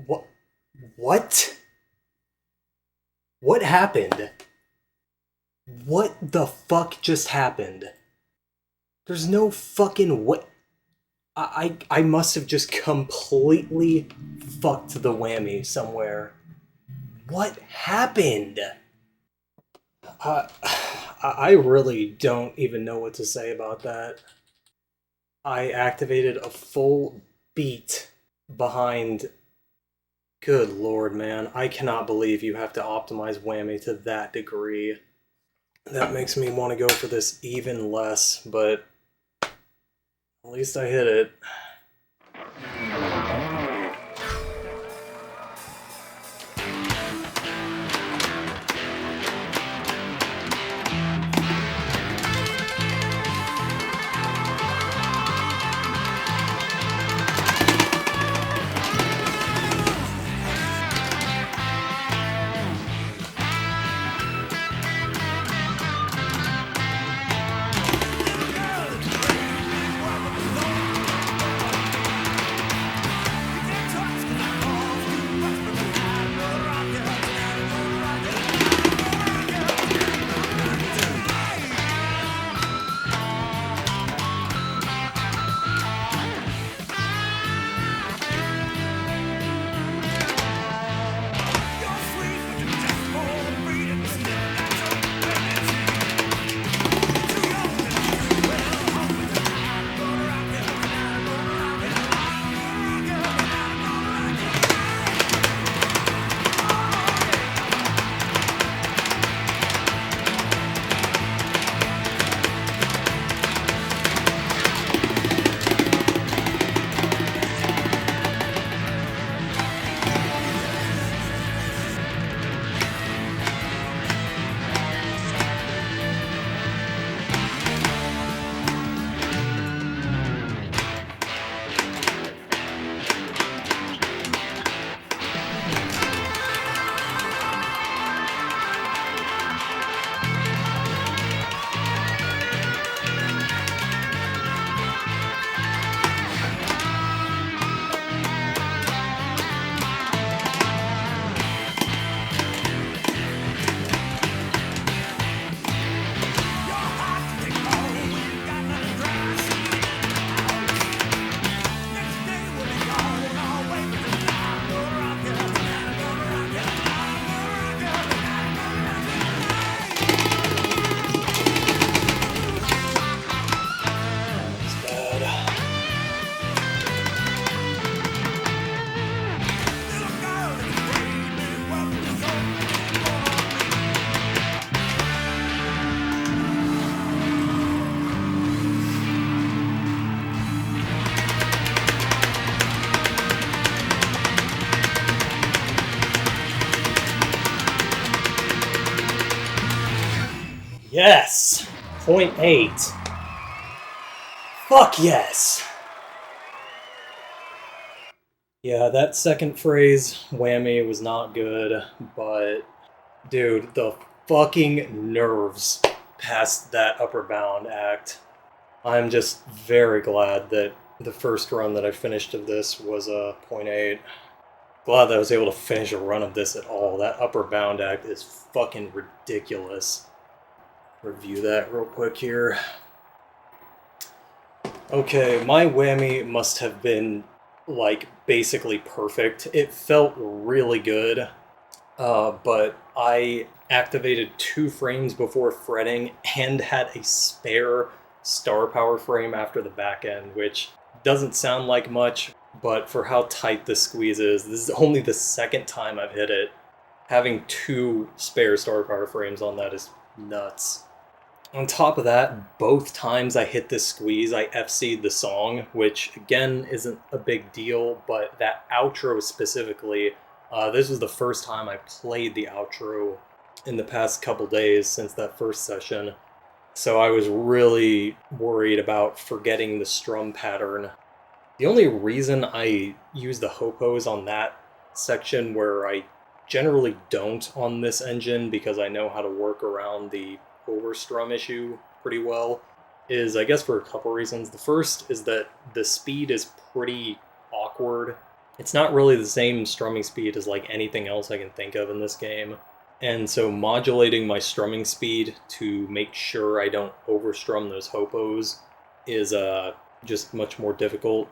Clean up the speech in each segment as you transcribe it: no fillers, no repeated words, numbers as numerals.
What? What? What happened? What the fuck just happened? There's no fucking way. I must have just completely fucked the whammy somewhere. What happened? Uh, I really don't even know what to say about that. I activated a full beat behind. Good lord, man. I cannot believe you have to optimize whammy to that degree. That makes me want to go for this even less, but at least I hit it. Yes! Point 8. Fuck yes! Yeah, that second phrase, whammy, was not good, but dude, the fucking nerves past that upper bound act. I'm just very glad that the first run that I finished of this was a point 8. Glad that I was able to finish a run of this at all. That upper bound act is fucking ridiculous. Review that real quick here. Okay, my whammy must have been, like, basically perfect. It felt really good, but I activated 2 frames before fretting and had a spare star power frame after the back end, which doesn't sound like much, but for how tight this squeeze is, this is only the second time I've hit it. Having 2 spare star power frames on that is nuts. On top of that, both times I hit this squeeze, I FC'd the song, which again isn't a big deal, but that outro specifically, this was the first time I played the outro in the past couple days since that first session. So I was really worried about forgetting the strum pattern. The only reason I used the hopos on that section where I generally don't on this engine because I know how to work around the overstrum issue pretty well, is I guess for a couple reasons. The first is that the speed is pretty awkward. It's not really the same strumming speed as like anything else I can think of in this game. And so modulating my strumming speed to make sure I don't overstrum those hopos is just much more difficult.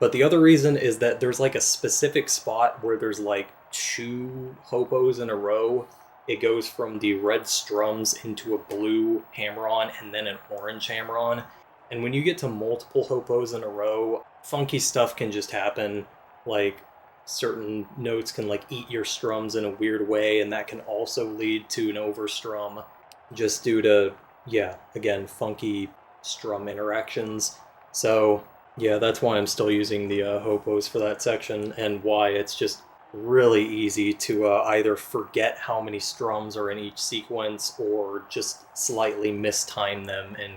But the other reason is that there's like a specific spot where there's like 2 hopos in a row. It goes from the red strums into a blue hammer-on and then an orange hammer-on. And when you get to multiple hopos in a row, funky stuff can just happen. Like certain notes can like eat your strums in a weird way, and that can also lead to an overstrum just due to, yeah, again, funky strum interactions. So yeah, that's why I'm still using the hopos for that section, and why it's just really easy to either forget how many strums are in each sequence or just slightly mistime them and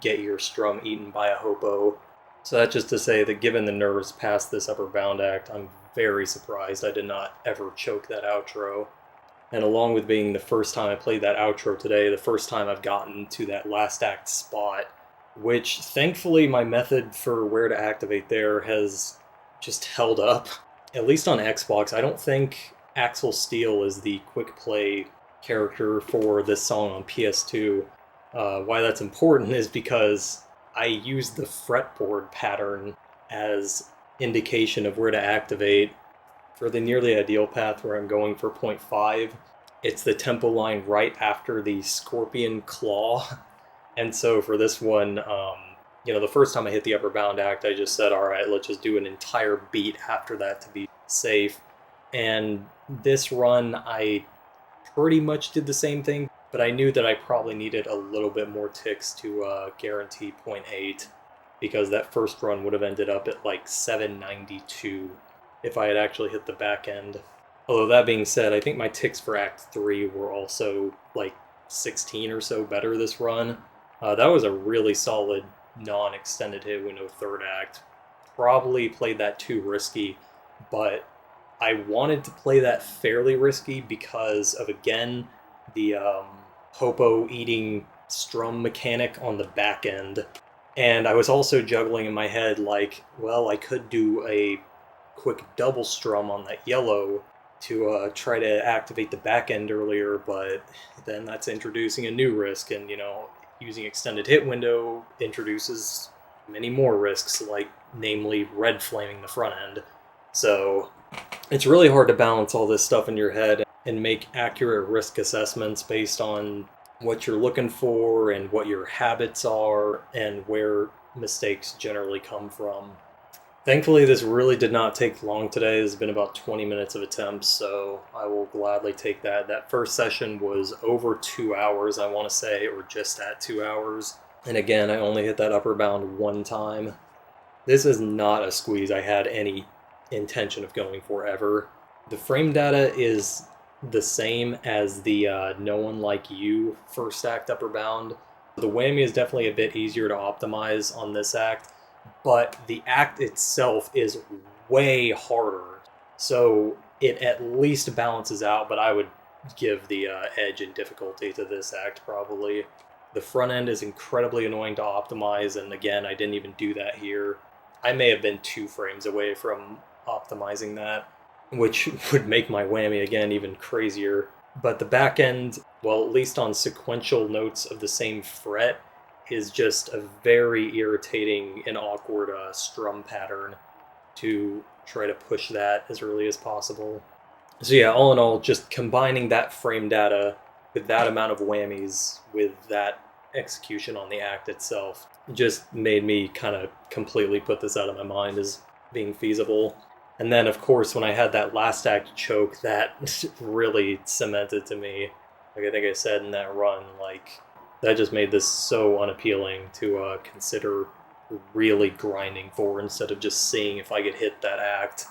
get your strum eaten by a hopo. So that's just to say that given the nerves past this upper bound act, I'm very surprised I did not ever choke that outro. And along with being the first time I played that outro today, the first time I've gotten to that last act spot, which thankfully my method for where to activate there has just held up. At least on Xbox, I don't think Axel Steele is the quick play character for this song on PS2. Why that's important is because I use the fretboard pattern as indication of where to activate. For the nearly ideal path where I'm going for 0.5, it's the tempo line right after the scorpion claw. And so for this one, the first time I hit the upper bound act, I just said, all right, let's just do an entire beat after that to be safe. And this run, I pretty much did the same thing, but I knew that I probably needed a little bit more ticks to guarantee 0.8, because that first run would have ended up at like 792 if I had actually hit the back end. Although that being said, I think my ticks for Act 3 were also like 16 or so better this run. That was a really solid non-extended hit window third act. Probably played that too risky, but I wanted to play that fairly risky because of, again, the hopo eating strum mechanic on the back end. And I was also juggling in my head like, well, I could do a quick double strum on that yellow to try to activate the back end earlier, but then that's introducing a new risk, and using extended hit window introduces many more risks, like namely red flaming the front end. So it's really hard to balance all this stuff in your head and make accurate risk assessments based on what you're looking for and what your habits are and where mistakes generally come from. Thankfully, this really did not take long today. This has been about 20 minutes of attempts, so I will gladly take that. That first session was over 2 hours, I want to say, or just at 2 hours. And again, I only hit that upper bound one time. This is not a squeeze I had any intention of going for ever. The frame data is the same as the No One Like You first act upper bound. The whammy is definitely a bit easier to optimize on this act, but the act itself is way harder. So it at least balances out, but I would give the edge in difficulty to this act probably. The front end is incredibly annoying to optimize, and again, I didn't even do that here. I may have been 2 frames away from optimizing that, which would make my whammy again even crazier. But the back end, well, at least on sequential notes of the same fret, is just a very irritating and awkward strum pattern to try to push that as early as possible. So yeah, all in all, just combining that frame data with that amount of whammies with that execution on the act itself just made me kind of completely put this out of my mind as being feasible. And then, of course, when I had that last act choke, that really cemented to me, like I think I said in that run, like, that just made this so unappealing to consider really grinding for instead of just seeing if I could hit that act.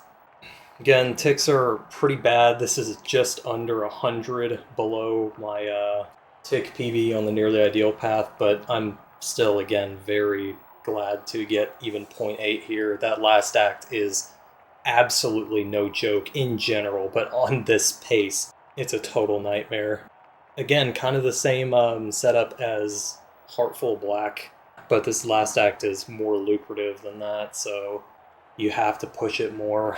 Again, ticks are pretty bad. This is just under 100 below my tick PV on the nearly ideal path, but I'm still, again, very glad to get even 0.8 here. That last act is absolutely no joke in general, but on this pace, it's a total nightmare. Again, kind of the same setup as Arterial Black, but this last act is more lucrative than that, so you have to push it more.